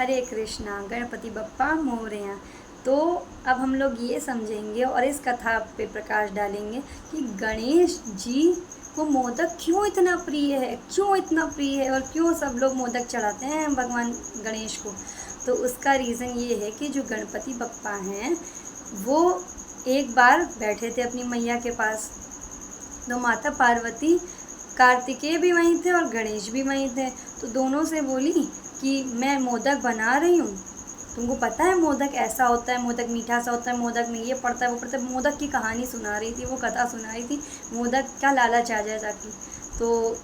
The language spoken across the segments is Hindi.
हरे कृष्णा, गणपति बप्पा मोरया। तो अब हम लोग ये समझेंगे और इस कथा पे प्रकाश डालेंगे कि गणेश जी को मोदक क्यों इतना प्रिय है, क्यों इतना प्रिय है और क्यों सब लोग मोदक चढ़ाते हैं भगवान गणेश को। तो उसका रीज़न ये है कि जो गणपति बप्पा हैं वो एक बार बैठे थे अपनी मैया के पास, तो माता पार्वती, कार्तिकेय भी वहीं थे और गणेश भी वहीं थे। तो दोनों से बोली कि मैं मोदक बना रही हूँ, तुमको पता है मोदक ऐसा होता है, मोदक मीठा सा होता है, मोदक में ये पड़ता है वो पड़ता है। मोदक की कहानी सुना रही थी, वो कथा सुना रही थी, मोदक का लालच आ जाए ताकि। तो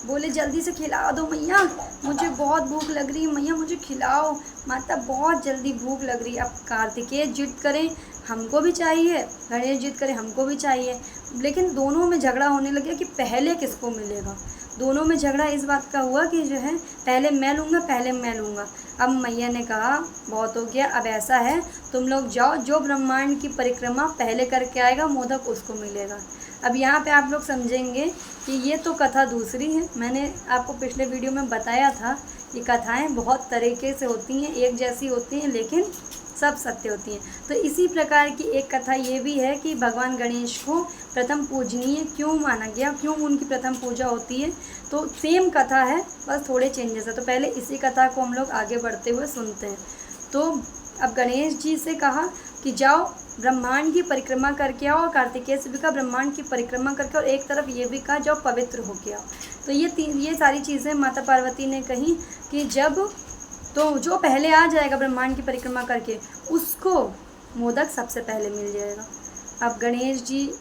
बोले जल्दी से खिला दो मैया, मुझे बहुत भूख लग रही है, मैया मुझे खिलाओ, माता बहुत जल्दी भूख लग रही है। अब कार्तिकेय जिद करें हमको भी चाहिए, गणेश जिद करें हमको भी चाहिए, लेकिन दोनों में झगड़ा होने लगे कि पहले किसको मिलेगा। दोनों में झगड़ा इस बात का हुआ कि जो है पहले मैं लूँगा, पहले मैं लूँगा। अब मैया ने कहा बहुत हो गया, अब ऐसा है तुम लोग जाओ, जो ब्रह्मांड की परिक्रमा पहले करके आएगा मोदक उसको मिलेगा। अब यहाँ पे आप लोग समझेंगे कि ये तो कथा दूसरी है। मैंने आपको पिछले वीडियो में बताया था ये कथाएं बहुत तरीके से होती हैं, एक जैसी होती हैं लेकिन सब सत्य होती हैं। तो इसी प्रकार की एक कथा ये भी है कि भगवान गणेश को प्रथम पूजनीय क्यों माना गया, क्यों उनकी प्रथम पूजा होती है। तो सेम कथा है, बस थोड़े चेंजेस है। तो पहले इसी कथा को हम लोग आगे बढ़ते हुए सुनते हैं। तो अब गणेश जी से कहा कि जाओ ब्रह्मांड की परिक्रमा करके आओ, और कार्तिकेय से भी कहा ब्रह्मांड की परिक्रमा करके, और एक तरफ ये भी कहा जाओ पवित्र होके आओ। तो ये सारी चीज़ें माता पार्वती ने कही कि जब तो जो पहले आ जाएगा ब्रह्मांड की परिक्रमा करके उसको मोदक सबसे पहले मिल जाएगा। अब गणेश जी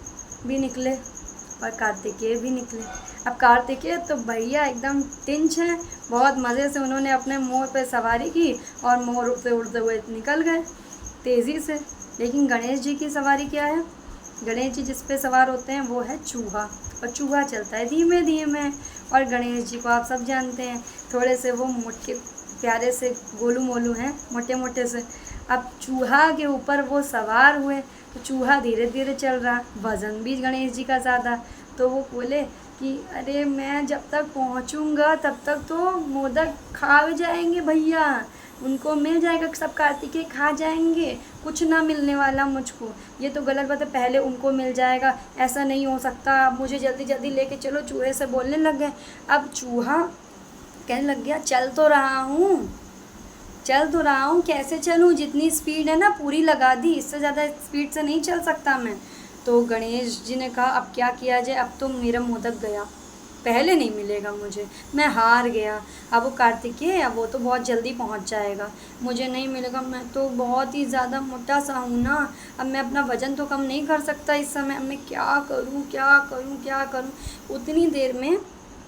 भी निकले और कार्तिकेय भी निकले। अब कार्तिकेय तो भैया एकदम टिंच हैं, बहुत मज़े से उन्होंने अपने मोर पे सवारी की और मोर उड़ते उड़ते हुए निकल गए तेज़ी से। लेकिन गणेश जी की सवारी क्या है, गणेश जी जिस पे सवार होते हैं वो है चूहा, और चूहा चलता है धीमे धीमे। और गणेश जी को आप सब जानते हैं, थोड़े से वो मोटे प्यारे से गोलू मोलू हैं, मोटे मोटे से। अब चूहा के ऊपर वो सवार हुए तो चूहा धीरे धीरे चल रहा, वज़न भी गणेश जी का ज़्यादा। तो वो बोले कि अरे मैं जब तक पहुंचूंगा तब तक तो मोदक खा जाएंगे भैया, उनको मिल जाएगा, सब कार्तिकेय खा जाएंगे, कुछ ना मिलने वाला मुझको, ये तो गलत बात है, पहले उनको मिल जाएगा, ऐसा नहीं हो सकता, मुझे जल्दी जल्दी लेके चलो। चूहे से बोलने लग गए। अब चूहा कहने लग गया चल तो रहा हूँ, कैसे चलूँ, जितनी स्पीड है ना पूरी लगा दी, इससे ज़्यादा स्पीड से नहीं चल सकता मैं। तो गणेश जी ने कहा अब क्या किया जाए, अब तो मेरा मोदक गया, पहले नहीं मिलेगा मुझे, मैं हार गया। अब वो कार्तिकेय, अब वो तो बहुत जल्दी पहुंच जाएगा, मुझे नहीं मिलेगा, मैं तो बहुत ही ज़्यादा मोटा सा हूँ ना, अब मैं अपना वज़न तो कम नहीं कर सकता इस समय, अब मैं क्या करूँ। उतनी देर में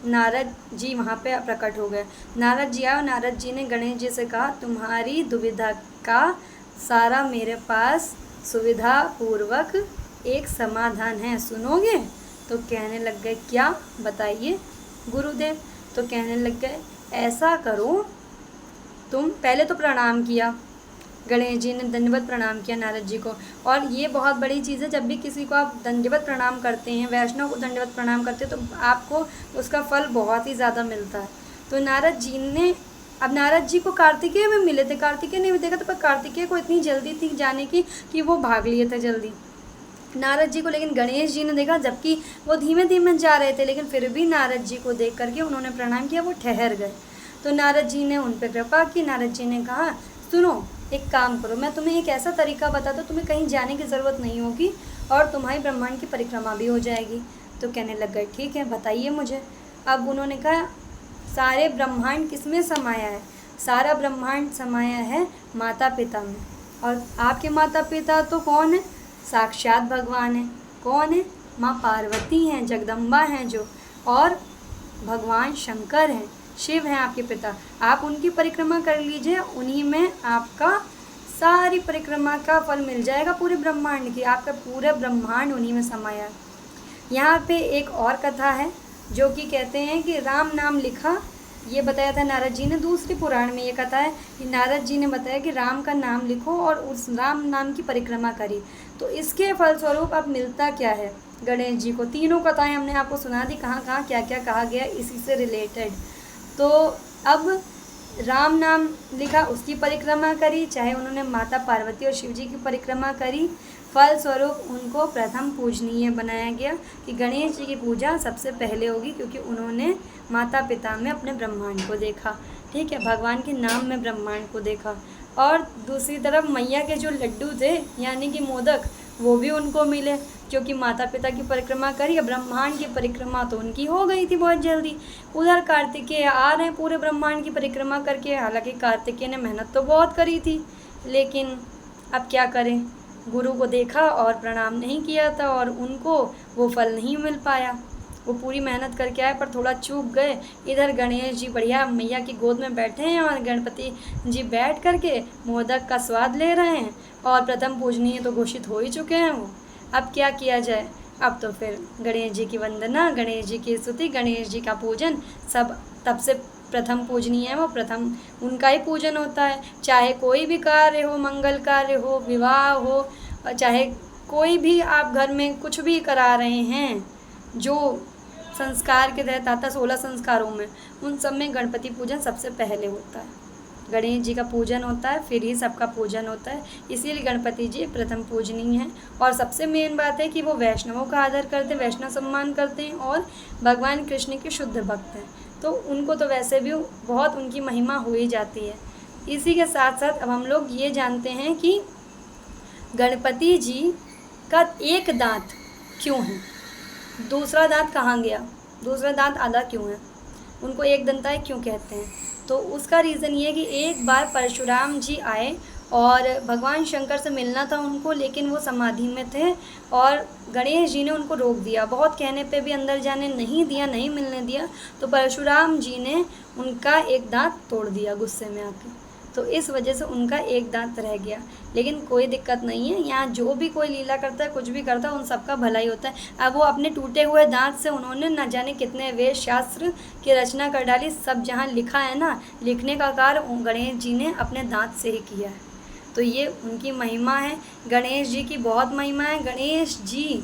नारद जी वहाँ पे प्रकट हो गए। नारद जी आए और नारद जी ने गणेश जी से कहा तुम्हारी दुविधा का सारा मेरे पास सुविधा पूर्वक एक समाधान है, सुनोगे। तो कहने लग गए क्या, बताइए गुरुदेव। तो कहने लग गए ऐसा करो, तुम पहले तो प्रणाम किया, गणेश जी ने दंडवत प्रणाम किया नारद जी को। और ये बहुत बड़ी चीज़ है, जब भी किसी को आप दंडवत प्रणाम करते हैं, वैष्णव को दंडवत प्रणाम करते हैं, तो आपको उसका फल बहुत ही ज़्यादा मिलता है। तो नारद जी ने, अब नारद जी को कार्तिकेय में मिले थे, कार्तिकेय ने भी देखा था, पर कार्तिकेय को इतनी जल्दी थी जाने की कि वो भाग लिए थे जल्दी नारद जी को। लेकिन गणेश जी ने देखा, जबकि वो धीमे धीमे जा रहे थे, लेकिन फिर भी नारद जी को देख करके उन्होंने प्रणाम किया, वो ठहर गए। तो नारद जी ने उन पर कृपा की। नारद जी ने कहा सुनो एक काम करो, मैं तुम्हें एक ऐसा तरीका बताता हूँ, तुम्हें कहीं जाने की ज़रूरत नहीं होगी और तुम्हारी ब्रह्मांड की परिक्रमा भी हो जाएगी। तो कहने लग गए ठीक है बताइए मुझे। अब उन्होंने कहा सारे ब्रह्मांड किस में समाया है, सारा ब्रह्मांड समाया है माता पिता में, और आपके माता पिता तो कौन है, साक्षात भगवान है। कौन है, माँ पार्वती हैं, जगदम्बा हैं जो, और भगवान शंकर हैं, शिव हैं आपके पिता। आप उनकी परिक्रमा कर लीजिए, उन्हीं में आपका सारी परिक्रमा का फल मिल जाएगा, पूरे ब्रह्मांड की, आपका पूरा ब्रह्मांड उन्हीं में समाया है। यहाँ पे एक और कथा है जो कि कहते हैं कि राम नाम लिखा, ये बताया था नारद जी ने, दूसरी पुराण में ये कथा है कि नारद जी ने बताया कि राम का नाम लिखो और उस राम नाम की परिक्रमा करी। तो इसके फलस्वरूप अब मिलता क्या है गणेश जी को। तीनों कथाएं हमने आपको सुना दी, कहाँ कहाँ क्या क्या कहा गया इसी से रिलेटेड। तो अब राम नाम लिखा उसकी परिक्रमा करी, चाहे उन्होंने माता पार्वती और शिव जी की परिक्रमा करी, फलस्वरूप उनको प्रथम पूजनीय बनाया गया कि गणेश जी की पूजा सबसे पहले होगी, क्योंकि उन्होंने माता पिता में अपने ब्रह्मांड को देखा। ठीक है, भगवान के नाम में ब्रह्मांड को देखा। और दूसरी तरफ मैया के जो लड्डू थे यानी कि मोदक, वो भी उनको मिले, क्योंकि माता पिता की परिक्रमा करी। ब्रह्मांड की परिक्रमा तो उनकी हो गई थी बहुत जल्दी। उधर कार्तिकेय आ रहे हैं पूरे ब्रह्मांड की परिक्रमा करके। हालांकि कार्तिकेय ने मेहनत तो बहुत करी थी, लेकिन अब क्या करें, गुरु को देखा और प्रणाम नहीं किया था और उनको वो फल नहीं मिल पाया। वो पूरी मेहनत करके आए पर थोड़ा चूक गए। इधर गणेश जी बढ़िया मैया की गोद में बैठे हैं और गणपति जी बैठ करके मोदक का स्वाद ले रहे हैं और प्रथम पूजनीय तो घोषित हो ही चुके हैं वो। अब क्या किया जाए, अब तो फिर गणेश जी की वंदना, गणेश जी की स्तुति, गणेश जी का पूजन, सब तब से प्रथम पूजनीय है वो, प्रथम उनका ही पूजन होता है। चाहे कोई भी कार्य हो, मंगल कार्य हो, विवाह हो, चाहे कोई भी आप घर में कुछ भी करा रहे हैं जो संस्कार के तहत आता 16 संस्कारों में, उन सब में गणपति पूजन सबसे पहले होता है। गणेश जी का पूजन होता है, फिर ही सबका पूजन होता है। इसीलिए गणपति जी प्रथम पूजनीय हैं। और सबसे मेन बात है कि वो वैष्णवों का आदर करते हैं, वैष्णव सम्मान करते हैं और भगवान कृष्ण के शुद्ध भक्त हैं, तो उनको तो वैसे भी बहुत उनकी महिमा हो ही जाती है। इसी के साथ साथ अब हम लोग ये जानते हैं कि गणपति जी का एक दांत क्यों है, दूसरा दांत कहाँ गया, दूसरा दांत आधा क्यों है, उनको एक दंताय क्यों कहते हैं। तो उसका रीज़न ये कि एक बार परशुराम जी आए और भगवान शंकर से मिलना था उनको, लेकिन वो समाधि में थे और गणेश जी ने उनको रोक दिया। बहुत कहने पे भी अंदर जाने नहीं दिया, नहीं मिलने दिया। तो परशुराम जी ने उनका एक दांत तोड़ दिया गुस्से में आके, तो इस वजह से उनका एक दांत रह गया। लेकिन कोई दिक्कत नहीं है, यहाँ जो भी कोई लीला करता है, कुछ भी करता है, उन सबका भलाई होता है। अब वो अपने टूटे हुए दांत से उन्होंने न जाने कितने वेद शास्त्र की रचना कर डाली। सब जहाँ लिखा है ना, लिखने का कार्य गणेश जी ने अपने दांत से ही किया है। तो ये उनकी महिमा है, गणेश जी की बहुत महिमा है। गणेश जी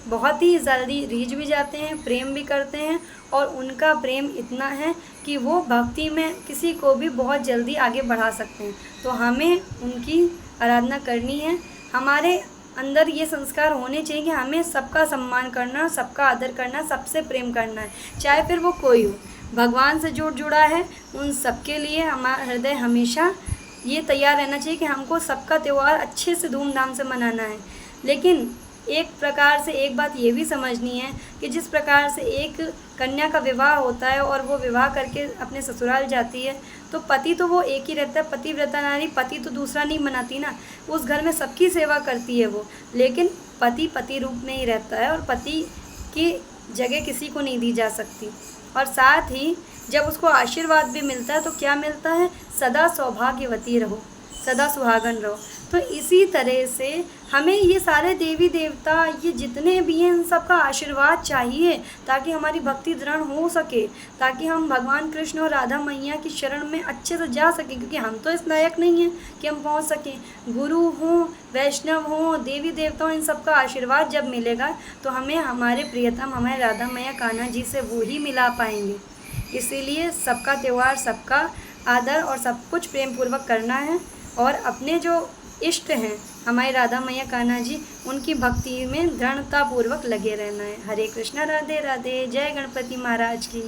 बहुत ही जल्दी रीझ भी जाते हैं, प्रेम भी करते हैं, और उनका प्रेम इतना है कि वो भक्ति में किसी को भी बहुत जल्दी आगे बढ़ा सकते हैं। तो हमें उनकी आराधना करनी है। हमारे अंदर ये संस्कार होने चाहिए कि हमें सबका सम्मान करना, सबका आदर करना, सबसे प्रेम करना है, चाहे फिर वो कोई हो। भगवान से जुड़ा है, उन सबके लिए हमारा हृदय हमेशा ये तैयार रहना चाहिए कि हमको सबका त्यौहार अच्छे से धूमधाम से मनाना है। लेकिन एक प्रकार से एक बात ये भी समझनी है कि जिस प्रकार से एक कन्या का विवाह होता है और वो विवाह करके अपने ससुराल जाती है, तो पति तो वो एक ही रहता है, पतिव्रता नारी, पति तो दूसरा नहीं मनाती ना। उस घर में सबकी सेवा करती है वो, लेकिन पति पति रूप में ही रहता है और पति की जगह किसी को नहीं दी जा सकती। और साथ ही जब उसको आशीर्वाद भी मिलता है तो क्या मिलता है, सदा सौभाग्यवती रहो, सदा सुहागन रहो। तो इसी तरह से हमें ये सारे देवी देवता, ये जितने भी हैं, इन सब का आशीर्वाद चाहिए ताकि हमारी भक्ति दृढ़ हो सके, ताकि हम भगवान कृष्ण और राधा मैया की शरण में अच्छे से जा सकें, क्योंकि हम तो इस लायक नहीं हैं कि हम पहुंच सकें। गुरु हों, वैष्णव हों, देवी देवता हों, इन सब का आशीर्वाद जब मिलेगा तो हमें हमारे प्रियतम, हमारे राधा मैया कान्हा जी से वो ही मिला पाएंगे। इसीलिए सबका त्यौहार, सबका आदर और सब कुछ प्रेम पूर्वक करना है और अपने जो इष्ट हैं हमारे राधा मैया कान्हा जी, उनकी भक्ति में दृढ़तापूर्वक लगे रहना है। हरे कृष्णा, राधे राधे, जय गणपति महाराज की।